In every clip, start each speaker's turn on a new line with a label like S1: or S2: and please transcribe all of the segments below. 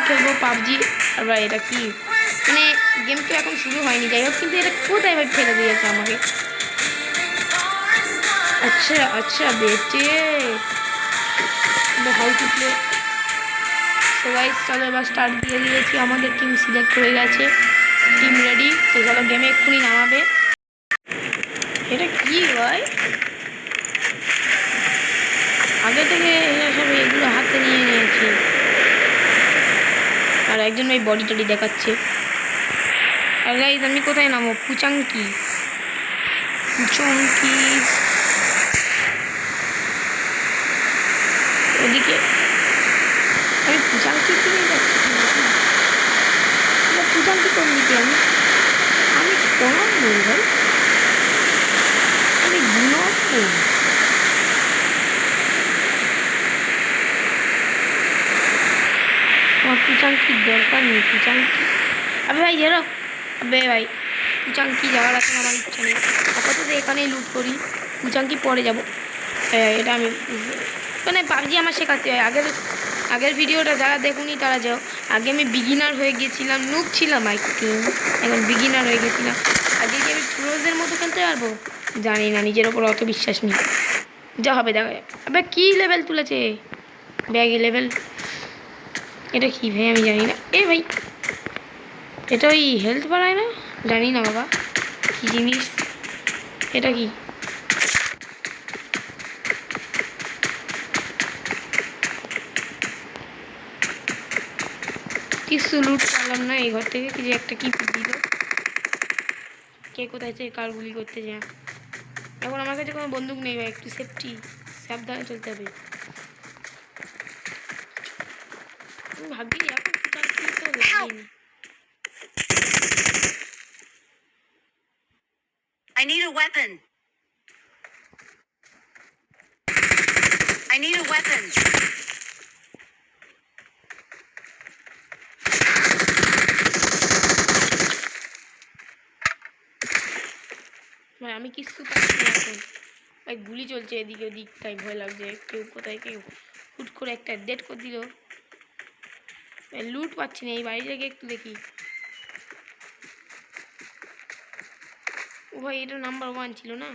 S1: খেলবো পাবজি। আর ভাই এটা কি মানে গেম তো এখন শুরু হয়নি, যাই হোক কিন্তু এটা কোথায় ভাই ফেলে দিয়েছে আমাকে। আচ্ছা আচ্ছা বেটে হাউ টু প্লে। তো গাইস চলো এবার স্টার্ট দিয়ে দিয়েছি, আমাদের টিম সিলেক্ট হয়ে গেছে, টিম রেডি। তো চলো গেমে এক্ষুনি নামাবে। এটা কি ভাই, আগে থেকে সব এগুলো হাতে নিয়ে নিয়েছি। আর একজন ভাই বডি টডি দেখাচ্ছে। আর গাইস আমি কোথায় নামো? পুচাঙ্কি পুচঙ্কি ওদিকে আমি পুচাঙ্কির দিকে যাচ্ছি। পুচাঙ্কি কোন দিকে? আমি কোন বলি ভাই, আমি দু নম্বর। আমার পুচাঙ্কির দরকার নেই। পুচাঙ্কি আবে ভাই এরো, আবে ভাই পুচাঙ্কি যাওয়ার আছে আমার ইচ্ছা নেই। আপাতত এখানেই লুট করি, পুচাঙ্কি পরে যাব। এটা আমি মানে পাবজি আমার শেখাতে হয়। আগের ভিডিওটা যারা দেখুনি তারা যাও। আগে আমি বিগিনার হয়ে গেছিলাম, নুব ছিলাম আই থিঙ্ক, এখন বিগিনার হয়ে গেছিলাম। আগে কি আমি প্রোজের মতো খেলতে পারবো জানি না, নিজের ওপর অত বিশ্বাস নেই। যা হবে দেখা যাবে। আবে কী লেভেল তুলেছে, ব্যাগি লেভেল। এটা কি ভাই আমি জানি না। এ ভাই এটা ওই হেলথ বাড়ায় না, জানি না বাবা কী জিনিস এটা। কি কিছু লুট পারলাম না এই ঘর থেকে। কি যে একটা কি দিল, কে কোথায় চেয়ে কার গুলি করতে যায়। এখন আমার কাছে কোনো বন্দুক নেই ভাই, একটু সেফটি সাবধানে চলতে হবে। আমি ভাবছি এখন তো লাগেনি।
S2: I need a weapon. I need a weapon.
S1: ভাই আমি কিছু পাচ্ছি না এখন ভাই, গুলি চলছে এদিকে ওদিক, তাই ভয় লাগছে। কেউ কোথায় কেউ হুট করে একটা ডেট করে দিল। লুট পাচ্ছি না এই বাড়ি থেকে, একটু দেখি। ও ভাই এটা নাম্বার 1 ছিল না।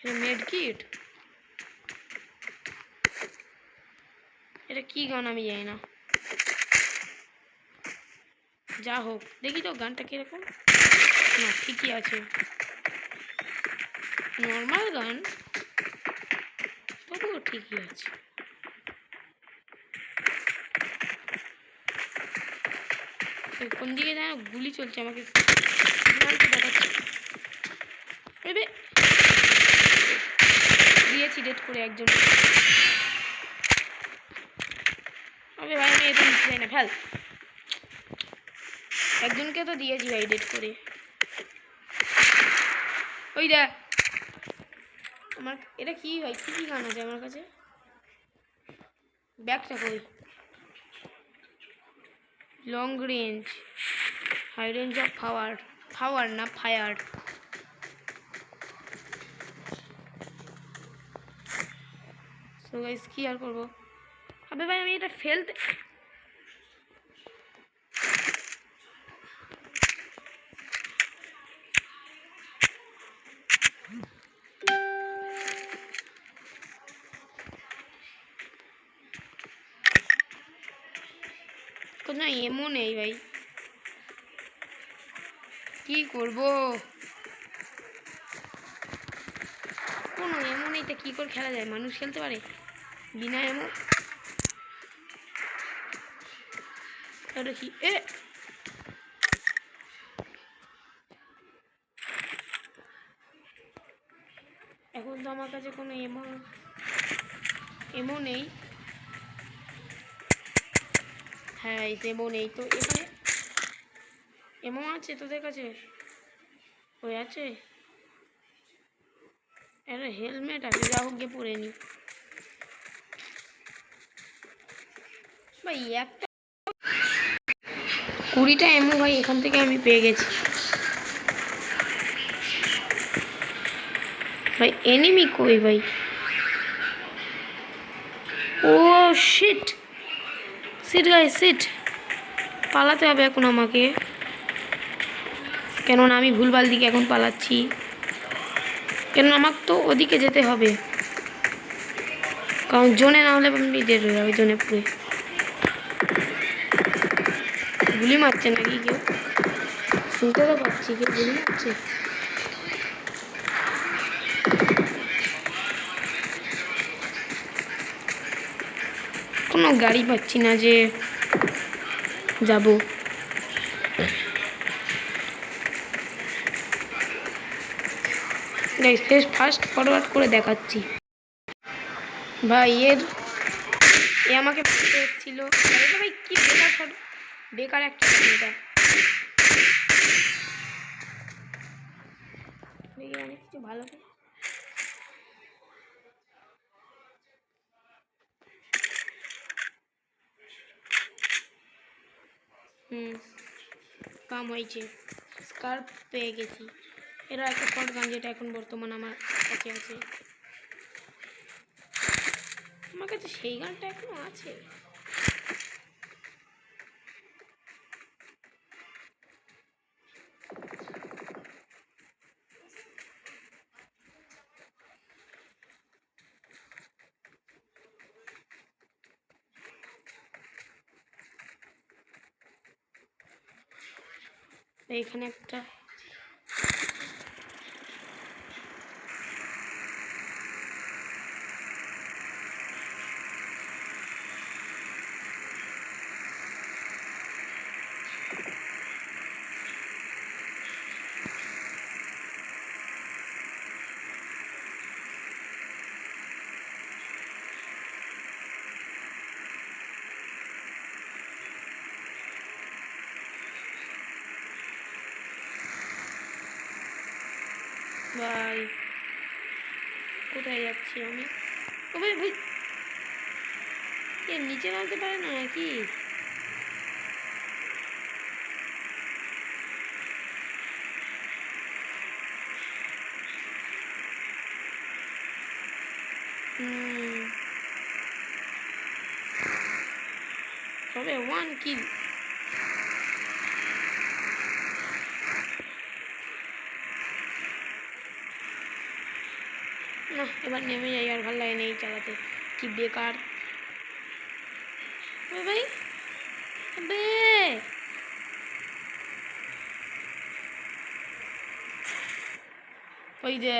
S1: এটা মেড কিট, এটা কি গান আমি জানি না। যা হোক দেখি তো গানটা কিরকম। না ঠিকই আছে, নর্মাল গান, তবুও ঠিকই আছে। কোন দিকে যেন গুলি চলছে, আমাকে সিগন্যালটা দেখাচ্ছে। এবে দিয়েছি ডেট করে একজন। আবে ভাই আমি এটা নিতে চাই না, ফেল। একজনকে তো দিয়েছি ভাই ডেট করে। ওই দেখ আমার এটা কি ভাই, কী কী গান আছে আমার কাছে? ব্যাগটা কই? Long range, high range of power, power না ফায়ার। সো গাইস কি আর করবো। আবে ভাই আমি এটা ফেলতে, কোনো এমও নেই ভাই, কি করব। কোনো এমও নেই তো কী করে খেলা যায়? মানুষ খেলতে পারে বিনা এমও? এটা কি এ? এখন তো আমার কাছে কোনো এমও নেই। হ্যাঁ এই তো এমও নেই। তো এখানে এমও আছে তোদের কাছে? ওই আছে, একটা হেলমেট আছে, যা হোক গিয়ে পরে নি ভাই। একটা 20টা এমও ভাই এখান থেকে আমি পেয়ে গেছি। ভাই এনিমি কই ভাই? ও শিট, সিট গাইস সিট, পালাতে হবে এখন আমাকে, কেননা আমি ভুলভাল দিকে এখন পালাচ্ছি, কেন আমাকে তো ওদিকে যেতে হবে, কারণ জোনে না হলে আমি ডেড হয়ে যাবে জোনে পুরে। গুলি মারছে নাকি কেউ? শুনতে তো পাচ্ছি কেউ গুলি মারছে। কোনো গাড়ি পাচ্ছি না যে যাব। গাইস ফাস্ট ফরওয়ার্ড করে দেখাচ্ছি ভাই। এ আমাকে বলতে এসেছিল ভাই, কি বেকার শট, বেকার একটা এটা দেখি অনেক কিছু ভালো করে। কাম হয়েছে, স্কার্প পেয়ে গেছি। এরা একটা শর্ট গান যেটা এখন বর্তমান আমার কাছে আছে, আমার কাছে সেই গানটা এখনো আছে। এখানে একটা ভাই, কোথায় যাচ্ছি আমি? ও ভাই ভাই, এর নিচে নামতে পারে না নাকি? তবে 1 কিল। না এবার নেমে যাই, আর ভালো লাগে না এই চালাতে, কি বেকার। ও ভাই বে, ওই যে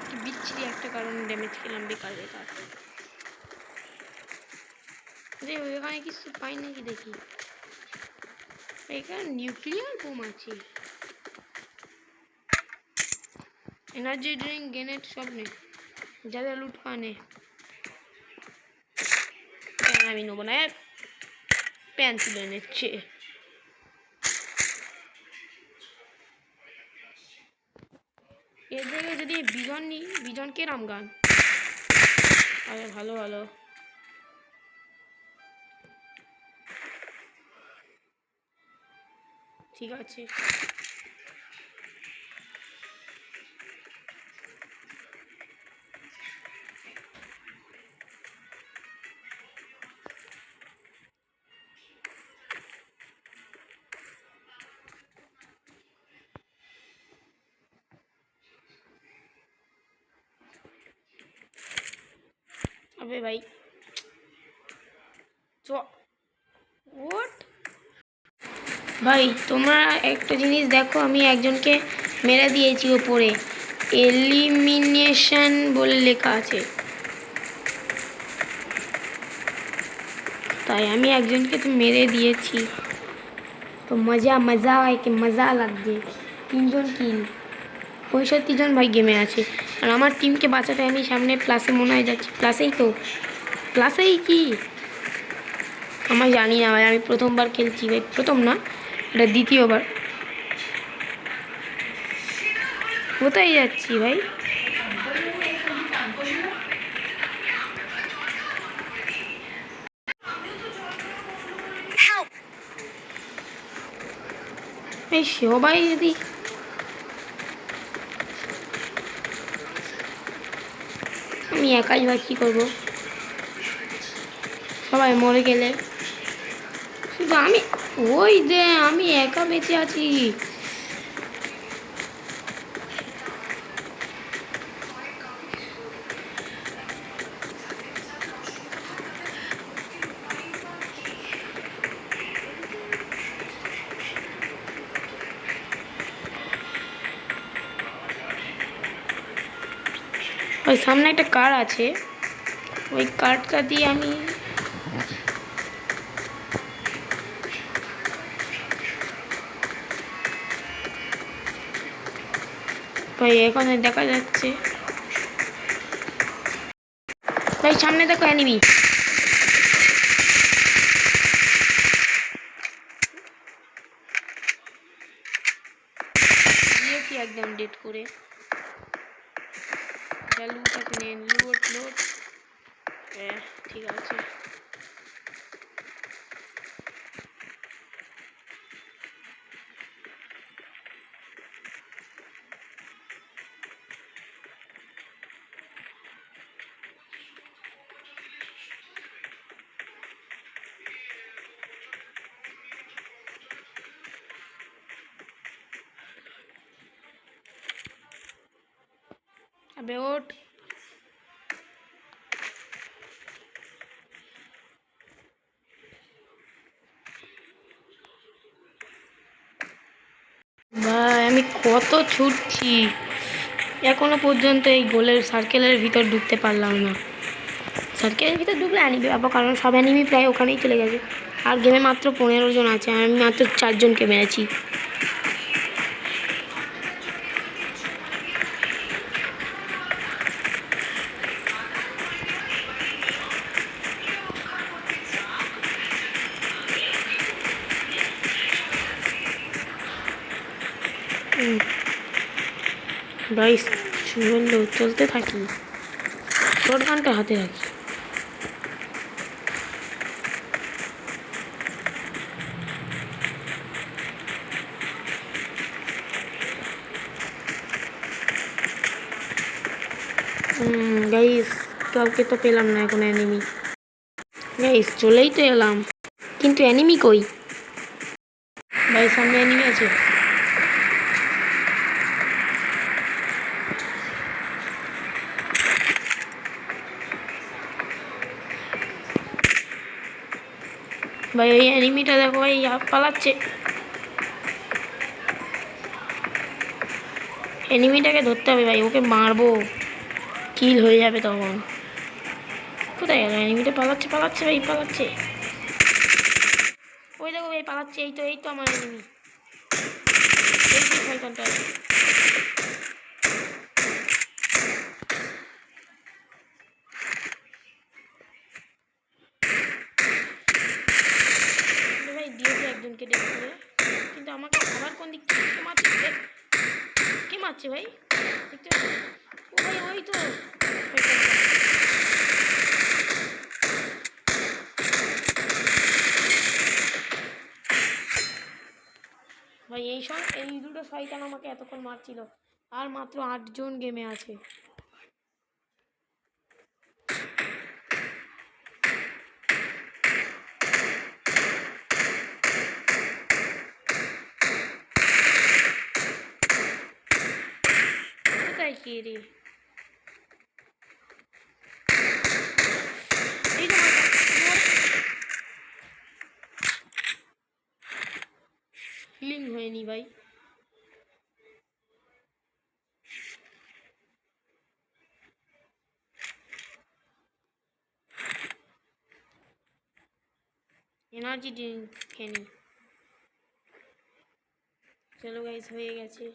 S1: কি বিচ্ছিরি একটা কারণে ড্যামেজ খেলাম, বেকার বেকার। যে ওখানে কিছু পাই নাকি দেখি, এখানে নিউক্লিয়ার বোম আছে, এনার্জি ড্রিঙ্ক গ্রেনেড সব নেই, যাদের লুট পানে আমি নেবো না, প্যান তুলে নিচ্ছে। এর জায়গায় যদি বিজন নিই, বিজনকে রাম গান, আরে ভালো ভালো। ঠিক আছে अबे भाई व्हाट भाई তোমরা একটা জিনিস দেখো, আমি একজনকে মেরে দিয়েছি উপরে, এলিমিনেশন বলে লেখা আছে, তাই আমি একজনকে তো মেরে দিয়েছি, তো মজা মজা হয় কি মজা লাগছে। 3 জন কিল, 65 জন ভাই গেমে আছে, আর আমার টিমকে বাঁচাতে আমি সামনে প্লাসে মনে হয় যাচ্ছি, প্লাসেই তো, প্লাসেই কি আমার জানি না ভাই, আমি প্রথমবার খেলছি ভাই, প্রথম না এটা দ্বিতীয়বার। কোথায় যাচ্ছি ভাই?
S2: Help!
S1: এই সবাই যদি আমি একাই ভাই কী করবো, সবাই মরে গেলে শুধু আমি, ওই যে আমি একা বেঁচে আছি। ওই সামনে একটা কার আছে, ওই কারটা দিয়ে আমি ভাই এখানে দেখা যাচ্ছে ভাই, সামনে দেখো অ্যানিমি। দিয়েছি একদম ডেট করে। লুট নেন, লুট লুট। ঠিক আছে। अबे उठ। ভাই আমি কত ছুটছি, এখনো পর্যন্ত এই গোলের সার্কেলের ভিতর ঢুকতে পারলাম না। সার্কেলের ভিতর ঢুকলে অ্যানিমি পাবো, কারণ সব অ্যানিমি প্রায় ওখানেই চলে গেছে। আর গেমে মাত্র 15 জন আছে, আমি মাত্র 4 জনকে মেরেছি। গাইস শুনলো চলতে থাকি, শর্ট গানটা হাতে রাখি। গাইস কাউকে তো পেলাম না এখন অ্যানিমি। গাইস চলেই তো এলাম, কিন্তু অ্যানিমি কই? ভাই সামনে অ্যানিমি আছে। ভাই ওই অ্যানিমিটা দেখো ভাই, পালাচ্ছে। অ্যানিমিটাকে ধরতে হবে ভাই, ওকে মারবো, কিল হয়ে যাবে তখন। কোথায় গেল অ্যানিমিটা? পালাচ্ছে পালাচ্ছে ভাই, পালাচ্ছে। ওই দেখো ভাই পালাচ্ছে, এই তো আমার অ্যানিমি। এই যে শয়তানটা। ভাই দিয়েছে একজনকে দেখতে, কিন্তু আমাকে আবার কোন দিক থেকে মারছে? কে মারছে ভাই? দেখতে ও ভাই, ওই তো ভাই। এই দুটো শয়তান আমাকে এতক্ষণ মারছিল, আর মাত্র 8 জন গেমে আছে। কোথায় কে রে? এই তো হিলিং হয়নি ভাই। এনার্জি ড্রিঙ্ক খেয়ে নি। চলো গাইস, হয়ে গেছে।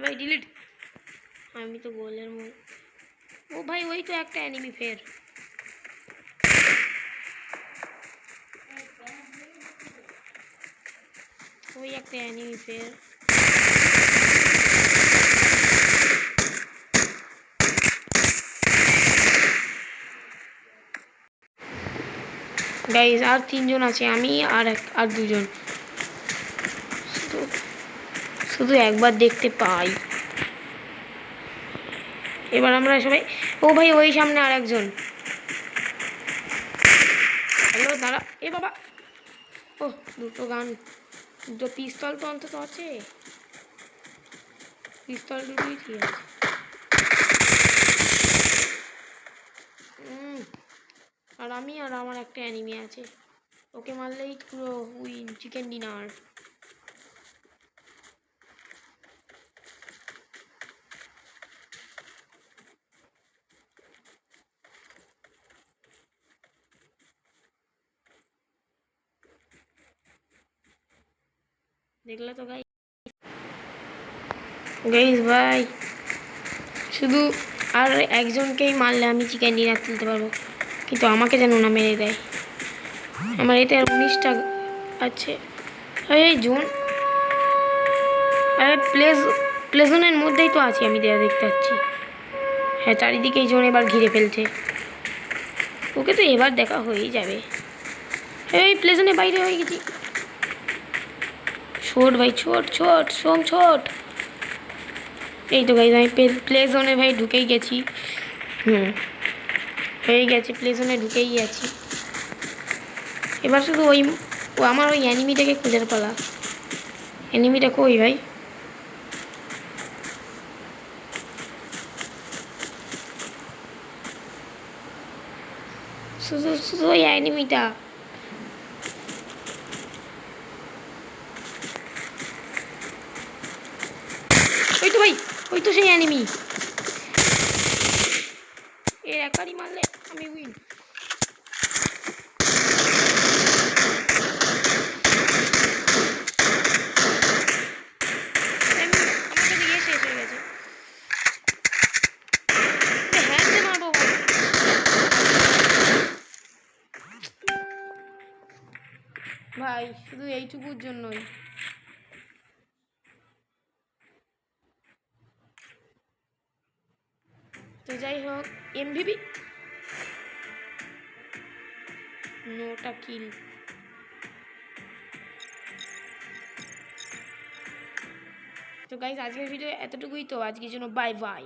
S1: ভাই ডিলিট। আমি তো গোলের ও ভাই ওই তো একটা অ্যানিমি ফের। ওই একটা অ্যানিমি ফের। গাইস আর 3জন আছে, আমি আর 2জন। শুধু শুধু একবার দেখতে পাই। এবার আমরা সবাই, ও ভাই ওই সামনে আর একজন। হ্যালো দাঁড়া, এ বাবা, ও দুটো গান, দুটো পিস্তল তো অন্তত আছে, পিস্তল দুটোই ঠিক আছে। আর আমি আর আমার একটা অ্যানিমি আছে, ওকে মারলেই পুরো উইন, চিকেন ডিনার। দেখলে তো গাইস, গাইস ভাই শুধু আর একজনকেই মারলে আমি চিকেন ডিনার তুলতে পারবো, কিন্তু আমাকে যেন না মেরে দেয়। আমার এতে আর 19টা আছে। এই জোন, আরে প্লেজনের মধ্যেই তো আছি আমি, দেখতে পাচ্ছি। হ্যাঁ চারিদিকে এই জোন এবার ঘিরে ফেলছে, ওকে তো এবার দেখা হয়েই যাবে। এই প্লেজনের বাইরে হয়ে গেছি। ছোট ভাই, ছোট ছোট সোম ছোট। এই তো গাইজ আমি প্লে জোনে ভাই ঢুকেই গেছি। হয়ে গেছে, প্লে জোনে ঢুকেই গেছি। এবার শুধু আমার ওই অ্যানিমিটাকে খোঁজার পালা। অ্যানিমিটা কই ভাই? শুধু শুধু ওই অ্যানিমিটা। ওই তো ভাই, ওই তো সেই অ্যানিমি। এর একারই মারলে আমি উইন। ভাই শুধু এইটুকুর জন্যই। তো যাই হোক, এমভিপি নোটা কিল। তো গাইজ আজকের ভিডিও এতটুকুই, তো আজকের জন্য বাই বাই।